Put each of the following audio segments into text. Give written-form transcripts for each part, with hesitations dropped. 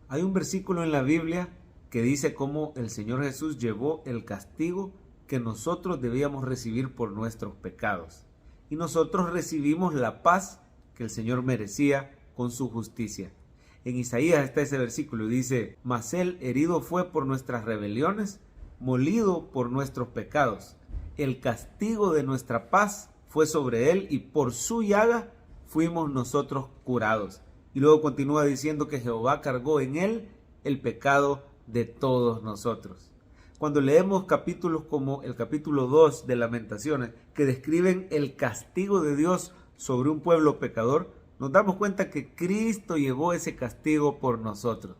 Hay un versículo en la Biblia que dice cómo el Señor Jesús llevó el castigo que nosotros debíamos recibir por nuestros pecados. Y nosotros recibimos la paz que el Señor merecía con su justicia. En Isaías está ese versículo y dice: mas él herido fue por nuestras rebeliones, molido por nuestros pecados. El castigo de nuestra paz fue sobre él y por su llaga fuimos nosotros curados. Y luego continúa diciendo que Jehová cargó en él el pecado de todos nosotros. Cuando leemos capítulos como el capítulo 2 de Lamentaciones, que describen el castigo de Dios sobre un pueblo pecador, nos damos cuenta que Cristo llevó ese castigo por nosotros.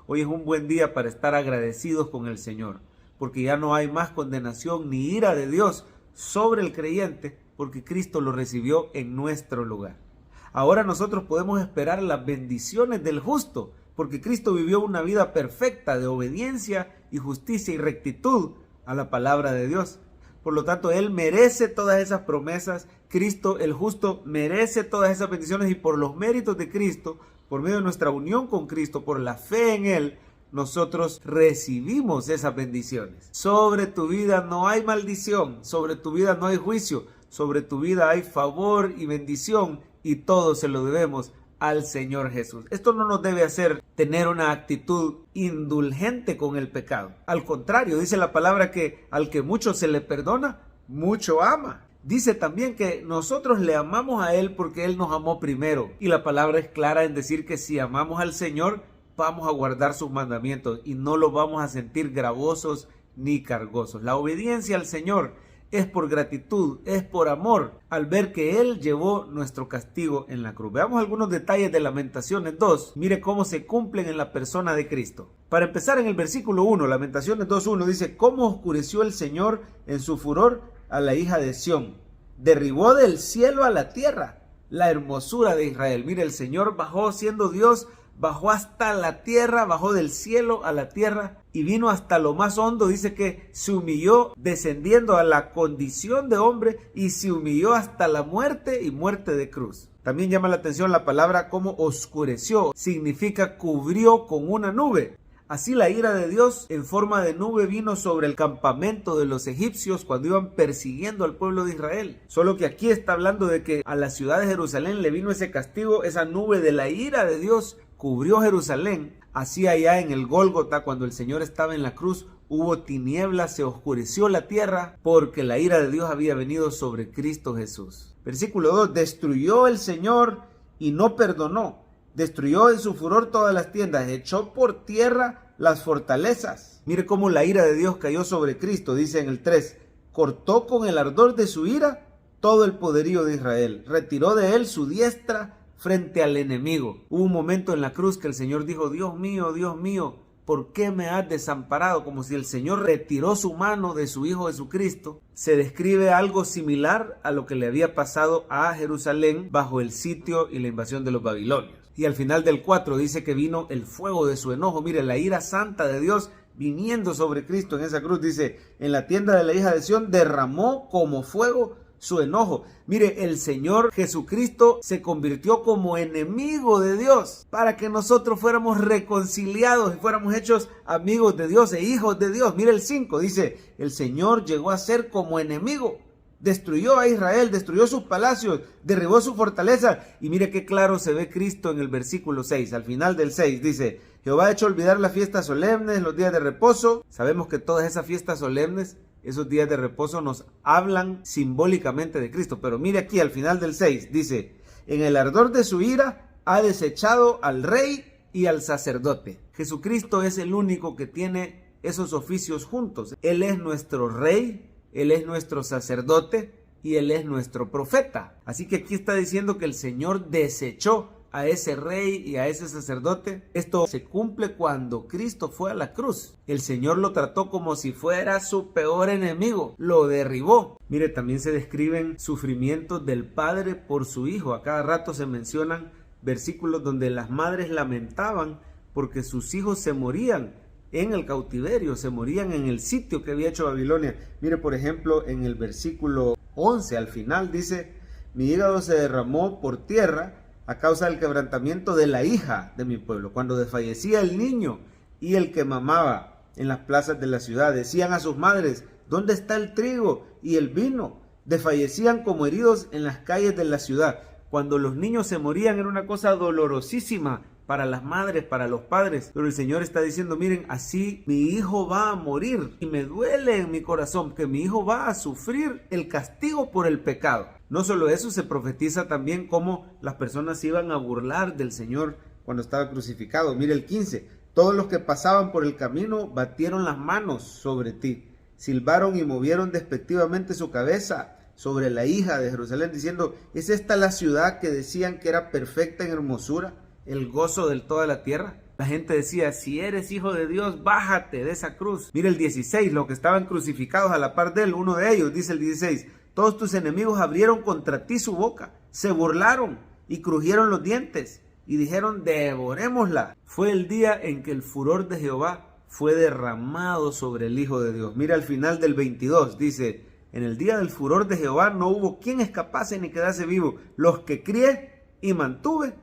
Hoy es un buen día para estar agradecidos con el Señor, porque ya no hay más condenación ni ira de Dios sobre el creyente, porque Cristo lo recibió en nuestro lugar. Ahora nosotros podemos esperar las bendiciones del justo, porque Cristo vivió una vida perfecta de obediencia y justicia y rectitud a la palabra de Dios. Por lo tanto, Él merece todas esas promesas. Cristo, el justo, merece todas esas bendiciones y por los méritos de Cristo, por medio de nuestra unión con Cristo, por la fe en Él, nosotros recibimos esas bendiciones. Sobre tu vida no hay maldición, sobre tu vida no hay juicio, sobre tu vida hay favor y bendición y todo se lo debemos al Señor Jesús. Esto no nos debe hacer tener una actitud indulgente con el pecado. Al contrario, dice la palabra que al que mucho se le perdona, mucho ama. Dice también que nosotros le amamos a Él porque Él nos amó primero. Y la palabra es clara en decir que si amamos al Señor, vamos a guardar sus mandamientos y no los vamos a sentir gravosos ni cargosos. La obediencia al Señor es por gratitud, es por amor, al ver que Él llevó nuestro castigo en la cruz. Veamos algunos detalles de Lamentaciones 2. Mire cómo se cumplen en la persona de Cristo. Para empezar, en el versículo 1, Lamentaciones 2:1 dice: ¿cómo oscureció el Señor en su furor a la hija de Sión? Derribó del cielo a la tierra la hermosura de Israel. Mire, el Señor bajó siendo Dios, bajó hasta la tierra, bajó del cielo a la tierra y vino hasta lo más hondo. Dice que se humilló descendiendo a la condición de hombre y se humilló hasta la muerte y muerte de cruz. También llama la atención la palabra como oscureció, significa cubrió con una nube. Así la ira de Dios en forma de nube vino sobre el campamento de los egipcios cuando iban persiguiendo al pueblo de Israel. Solo que aquí está hablando de que a la ciudad de Jerusalén le vino ese castigo, esa nube de la ira de Dios cubrió Jerusalén. Así allá en el Gólgota, cuando el Señor estaba en la cruz, hubo tinieblas, se oscureció la tierra porque la ira de Dios había venido sobre Cristo Jesús. Versículo 2, destruyó el Señor y no perdonó. Destruyó en su furor todas las tiendas, echó por tierra las fortalezas. Mire cómo la ira de Dios cayó sobre Cristo, dice en el 3, cortó con el ardor de su ira todo el poderío de Israel, retiró de él su diestra frente al enemigo. Hubo un momento en la cruz que el Señor dijo: Dios mío, ¿por qué me has desamparado? Como si el Señor retiró su mano de su Hijo Jesucristo. Se describe algo similar a lo que le había pasado a Jerusalén bajo el sitio y la invasión de los babilonios. Y al final del 4 dice que vino el fuego de su enojo. Mire, la ira santa de Dios viniendo sobre Cristo en esa cruz. Dice, en la tienda de la hija de Sión derramó como fuego su enojo. Mire, el Señor Jesucristo se convirtió como enemigo de Dios para que nosotros fuéramos reconciliados y fuéramos hechos amigos de Dios e hijos de Dios. Mire el 5, dice, el Señor llegó a ser como enemigo. Destruyó a Israel, destruyó sus palacios, derribó su fortaleza. Y mire qué claro se ve Cristo en el versículo 6. Al final del 6 dice, Jehová ha hecho olvidar las fiestas solemnes, los días de reposo. Sabemos que todas esas fiestas solemnes, esos días de reposo nos hablan simbólicamente de Cristo. Pero mire aquí al final del 6, dice, en el ardor de su ira ha desechado al rey y al sacerdote. Jesucristo es el único que tiene esos oficios juntos. Él es nuestro rey, Él es nuestro sacerdote y Él es nuestro profeta. Así que aquí está diciendo que el Señor desechó a ese rey y a ese sacerdote. Esto se cumple cuando Cristo fue a la cruz. El Señor lo trató como si fuera su peor enemigo. Lo derribó. Mire, también se describen sufrimientos del Padre por su Hijo. A cada rato se mencionan versículos donde las madres lamentaban porque sus hijos se morían en el cautiverio, se morían en el sitio que había hecho Babilonia. Mire, por ejemplo, en el versículo 11 al final dice, mi hígado se derramó por tierra a causa del quebrantamiento de la hija de mi pueblo. Cuando desfallecía el niño y el que mamaba en las plazas de la ciudad, decían a sus madres: ¿dónde está el trigo y el vino? Desfallecían como heridos en las calles de la ciudad. Cuando los niños se morían era una cosa dolorosísima para las madres, para los padres. Pero el Señor está diciendo: miren, así mi hijo va a morir. Y me duele en mi corazón que mi hijo va a sufrir el castigo por el pecado. No solo eso, se profetiza también cómo las personas se iban a burlar del Señor cuando estaba crucificado. Mire el 15. Todos los que pasaban por el camino batieron las manos sobre ti, silbaron y movieron despectivamente su cabeza sobre la hija de Jerusalén, diciendo: ¿es esta la ciudad que decían que era perfecta en hermosura, el gozo de toda la tierra? La gente decía: si eres hijo de Dios, bájate de esa cruz. Mira el 16, los que estaban crucificados a la par de él, uno de ellos, dice el 16: todos tus enemigos abrieron contra ti su boca, se burlaron y crujieron los dientes y dijeron: devorémosla. Fue el día en que el furor de Jehová fue derramado sobre el Hijo de Dios. Mira al final del 22, dice: en el día del furor de Jehová no hubo quien escapase ni quedase vivo. Los que crié y mantuve,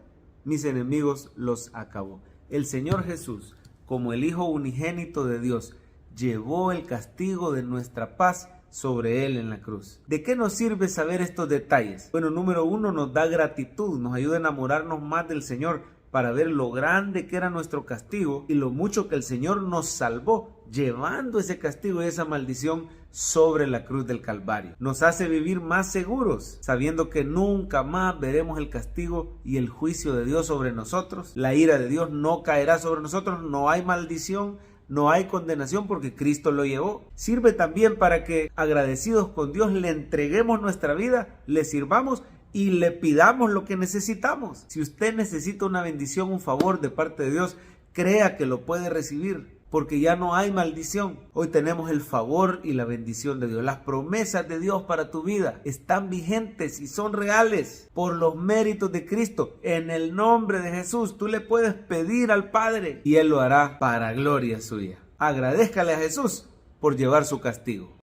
mis enemigos los acabó. El Señor Jesús, como el Hijo unigénito de Dios, llevó el castigo de nuestra paz sobre él en la cruz. ¿De qué nos sirve saber estos detalles? Bueno, número uno, nos da gratitud, nos ayuda a enamorarnos más del Señor para ver lo grande que era nuestro castigo y lo mucho que el Señor nos salvó, llevando ese castigo y esa maldición sobre la cruz del Calvario. Nos hace vivir más seguros, sabiendo que nunca más veremos el castigo y el juicio de Dios sobre nosotros. La ira de Dios no caerá sobre nosotros, no hay maldición, no hay condenación porque Cristo lo llevó. Sirve también para que, agradecidos con Dios, le entreguemos nuestra vida, le sirvamos y le pidamos lo que necesitamos. Si usted necesita una bendición, un favor de parte de Dios, crea que lo puede recibir, porque ya no hay maldición. Hoy tenemos el favor y la bendición de Dios. Las promesas de Dios para tu vida están vigentes y son reales por los méritos de Cristo. En el nombre de Jesús, tú le puedes pedir al Padre y Él lo hará para gloria suya. Agradézcale a Jesús por llevar su castigo.